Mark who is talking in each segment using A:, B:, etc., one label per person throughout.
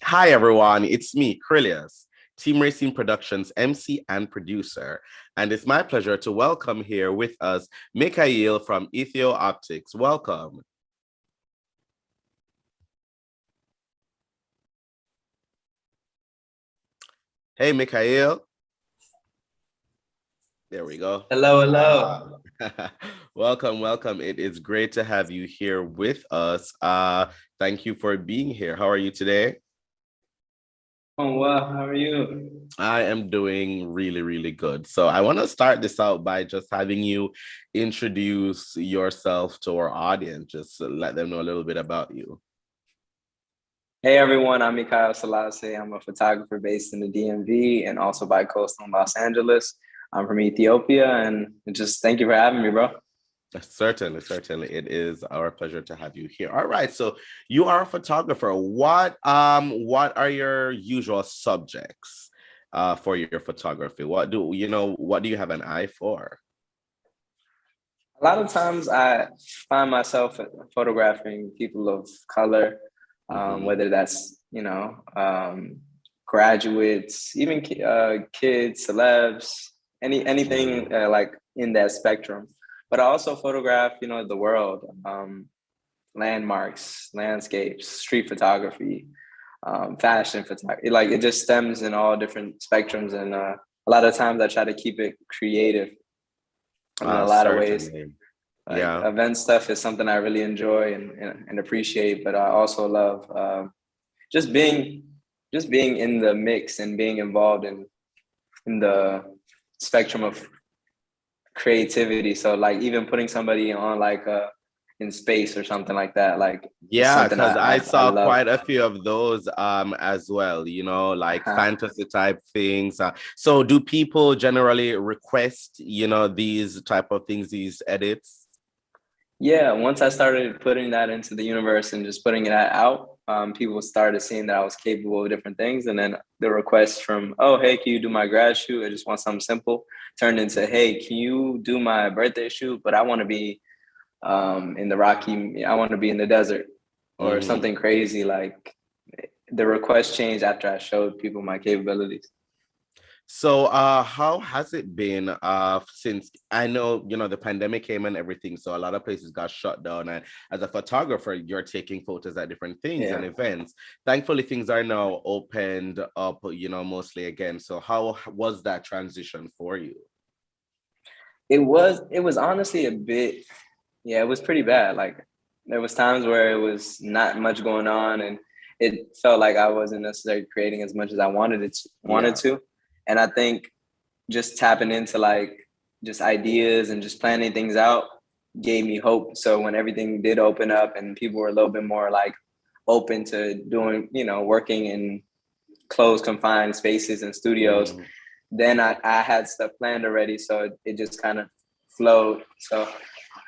A: Hi, everyone. It's me, Krylios, Team Racing Productions MC and producer. And it's my pleasure to welcome here with us Mikael from EOPTIKX. Welcome. Hey, Mikael. There we go.
B: Hello, hello.
A: Welcome. It is great to have you here with us. Thank you for being here. How are you today?
B: Oh, well, how are you?
A: I am doing really good. So I want to start this out by just having you introduce yourself to our audience, just to let them know a little bit about you.
B: Hey, everyone. I'm Mikael Selassi. I'm a photographer based in the DMV and also bi-coastal in Los Angeles. I'm from Ethiopia, and just thank you for having me, bro.
A: Certainly. It is our pleasure to have you here. All right. So you are a photographer. What are your usual subjects for your photography? What do you have an eye for?
B: A lot of times I find myself photographing people of color,
A: Hmm.
B: whether that's, graduates, even kids, celebs, anything like in that spectrum. But I also photograph, the world, landmarks, landscapes, street photography, fashion photography. Like it just stems in all different spectrums, and a lot of times I try to keep it creative in a lot of ways.
A: Certainly.
B: Like
A: Yeah.
B: event stuff is something I really enjoy and appreciate, but I also love just being just being in the mix and being involved in the spectrum of creativity. So like even putting somebody on like in space or something like that, like it's
A: Yeah,
B: something
A: because I
B: I
A: saw
B: love.
A: quite a few of those as well, like fantasy type things. So do people generally request, these type of things, these edits?
B: Yeah, once I started putting that into the universe and just putting it out, people started seeing that I was capable of different things. And then the request from, oh, hey, can you do my grad shoot? I just want something simple, turned into, hey, can you do my birthday shoot? But I want to be in the Rocky, I want to be in the desert or
A: Mhm.
B: something crazy. Like the request changed after I showed people my capabilities.
A: So how has it been since I know, the pandemic came and everything, so a lot of places got shut down, and as a photographer, you're taking photos at different things and
B: Yeah.
A: events. Thankfully, things are now opened up, mostly again. So how was that transition for you?
B: It was honestly a bit, yeah, it was pretty bad. Like there was times where it was not much going on and it felt like I wasn't necessarily creating as much as I wanted
A: Yeah.
B: to. And I think just tapping into like just ideas and just planning things out gave me hope. So when everything did open up and people were a little bit more like open to doing, working in closed confined spaces and studios,
A: Mhm.
B: then I had stuff planned already. So it just kind of flowed. So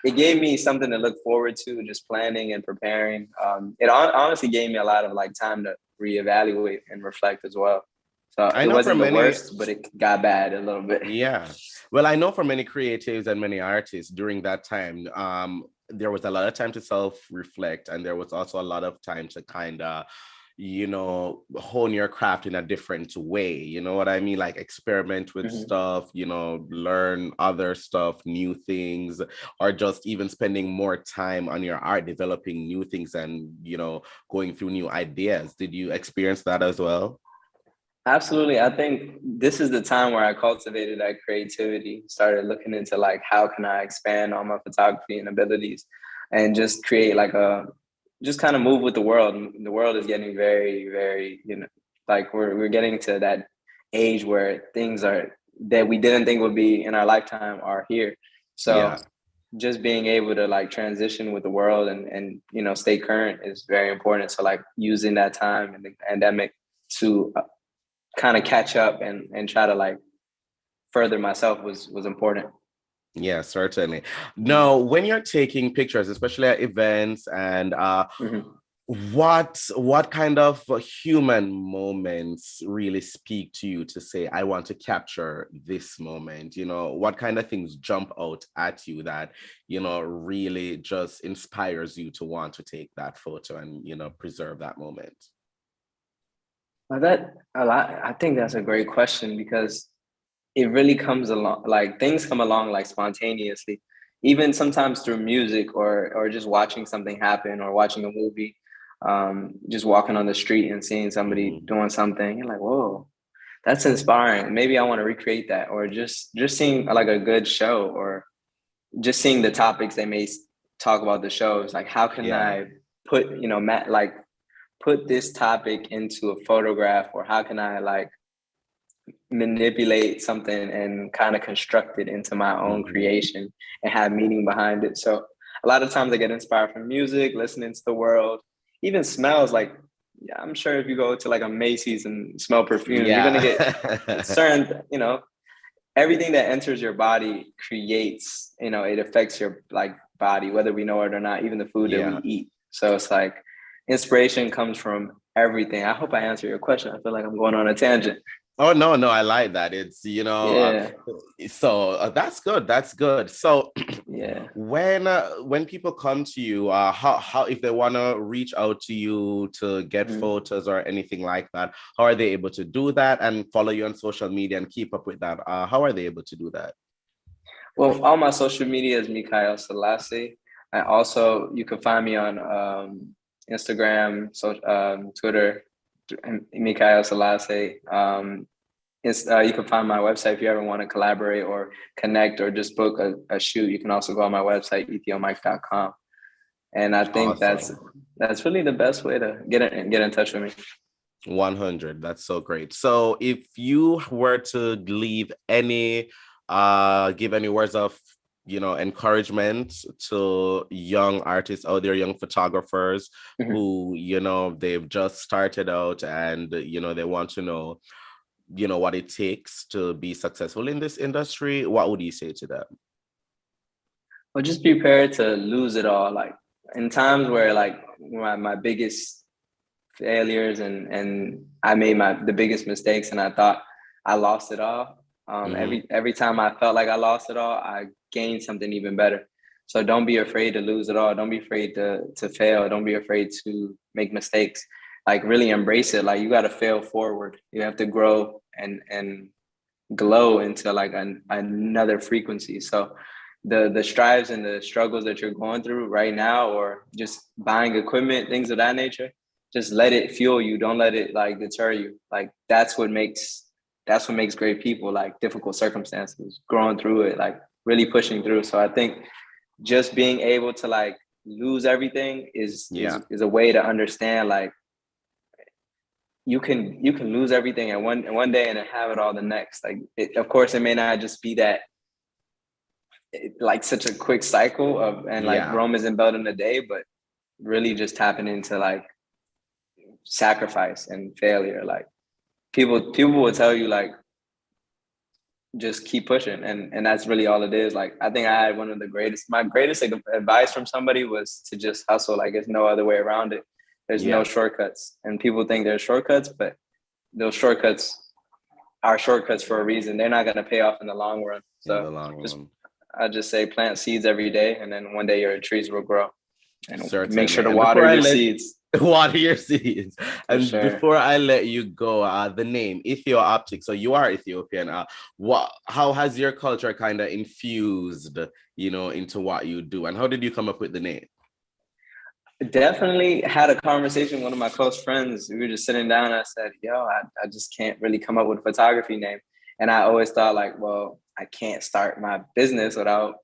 B: it gave me something to look forward to, just planning and preparing. It honestly gave me a lot of like time to reevaluate and reflect as well. So
A: I
B: it
A: know for
B: wasn't the
A: many,
B: worst, but it got bad a little bit.
A: yeah. Well, I know for many creatives and many artists during that time, there was a lot of time to self-reflect, and there was also a lot of time to kind of, hone your craft in a different way. You know what I mean? Like experiment with
B: Mhm.
A: stuff, learn other stuff, new things, or just even spending more time on your art, developing new things and, going through new ideas. Did you experience that as well?
B: Absolutely. I think this is the time where I cultivated that creativity, started looking into like how can I expand on my photography and abilities and just create like just kind of move with the world. The world is getting very, very, like we're getting to that age where things are that we didn't think would be in our lifetime are here.
A: Yeah.
B: So just being able to like transition with the world and stay current is very important. So like using that time in the pandemic to kind of catch up and try to like further myself was important.
A: Yeah, certainly. No, when you're taking pictures, especially at events, and
B: Mm-hmm.
A: what kind of human moments really speak to you to say, I want to capture this moment? What kind of things jump out at you that, really just inspires you to want to take that photo and, preserve that moment?
B: That a lot. I think that's a great question because it really comes along, like things come along like spontaneously, even sometimes through music or just watching something happen or watching a movie, just walking on the street and seeing somebody
A: Mhm.
B: doing something. You're like, whoa, that's inspiring. Maybe I want to recreate that, or just seeing like a good show, or just seeing the topics they may talk about the shows. Like, how can
A: Yeah.
B: I put like put this topic into a photograph, or how can I like manipulate something and kind of construct it into my own
A: Mhm.
B: creation and have meaning behind it. So a lot of times I get inspired from music, listening to the world, even smells. Like, yeah, I'm sure if you go to like a Macy's and smell perfumes, you're gonna
A: Yeah.
B: get certain, everything that enters your body creates, it affects your like body, whether we know it or not, even the food that we
A: Yeah.
B: eat. So it's like inspiration comes from everything. I hope I answered your question. I feel like I'm going on a tangent.
A: Oh no, no, I like that. It's
B: Yeah.
A: so that's good. That's good. So
B: Yeah.
A: when people come to you, how if they want to reach out to you to get
B: Mhm.
A: photos or anything like that, how are they able to do that and follow you on social media and keep up with that? How are they able to do that?
B: Well, all my social media is Mikael Selassi. And also, you can find me on Instagram, Twitter, Mikael Selassie. You can find my website if you ever want to collaborate or connect or just book a shoot. You can also go on my website, ethiomike.com. And I think
A: Awesome.
B: that's really the best way to get in touch with me.
A: 100. That's so great. So if you were to leave any give any words of encouragement to young artists out there, young photographers
B: Mhm.
A: who they've just started out and they want to know what it takes to be successful in this industry, what would you say to them?
B: Well, just be prepared to lose it all. Like in times where like my biggest failures and I made the biggest mistakes and I thought I lost it all.
A: Hmm.
B: Every time I felt like I lost it all, I gained something even better. So don't be afraid to lose it all. Don't be afraid to fail. Don't be afraid to make mistakes. Like really embrace it. Like you got to fail forward. You have to grow and glow into like another frequency. So the strives and the struggles that you're going through right now, or just buying equipment, things of that nature, just let it fuel you. Don't let it like deter you. Like that's what makes great people, like difficult circumstances, growing through it, like really pushing through. So I think just being able to like lose everything is is
A: Yeah.
B: is a way to understand like you can lose everything at one day and then have it all the next. Like of course it may not just be that like such a quick cycle of and like
A: Yeah.
B: Rome isn't built in a day, but really just tapping into like sacrifice and failure. Like people will tell you like just keep pushing, and that's really all it is. Like I think I had one of the greatest my greatest advice from somebody was to just hustle. Like there's no other way around it. There's no
A: Yeah.
B: shortcuts, and people think there's shortcuts, but those shortcuts are shortcuts for a reason. They're not going to pay off in the long run.
A: In
B: So
A: the long
B: just
A: run.
B: I just say plant seeds every day, and then one day your trees will grow. And make
A: Certainly.
B: sure to
A: And before
B: water
A: I
B: your
A: let
B: seeds
A: water your seeds,
B: for
A: and
B: sure.
A: before I let you go, the name EOPTIKX. So you are Ethiopian. How has your culture kind of infused, into what you do, and how did you come up with the name?
B: Definitely had a conversation with one of my close friends. We were just sitting down. And I said, "Yo, I just can't really come up with a photography name." And I always thought like, well, I can't start my business without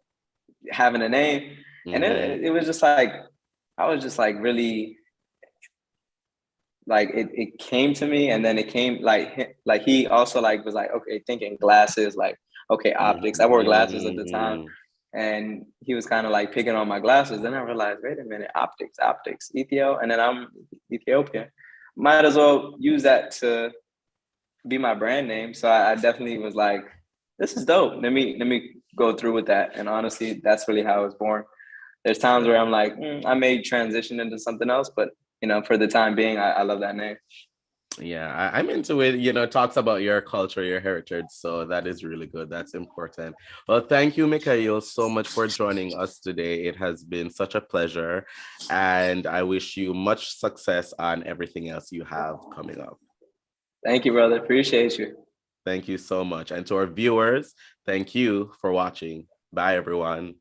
B: having a name. And
A: Mm-hmm.
B: it was just like I was just like really like it came to me, and then it came like he also like was like, okay, thinking glasses, like okay, optics. I wore glasses at the time,
A: Mm-hmm.
B: and he was kind of like picking on my glasses. Then I realized, wait a minute, optics, Ethio, and then I'm Ethiopia. Might as well use that to be my brand name. So I definitely was like, this is dope. Let me go through with that. And honestly, that's really how I was born. There's times where I'm like, I may transition into something else, but for the time being, I love that name.
A: Yeah, I'm into it. It talks about your culture, your heritage. So that is really good. That's important. Well, thank you, Mikael, so much for joining us today. It has been such a pleasure. And I wish you much success on everything else you have coming up.
B: Thank you, brother. Appreciate you.
A: Thank you so much. And to our viewers, thank you for watching. Bye, everyone.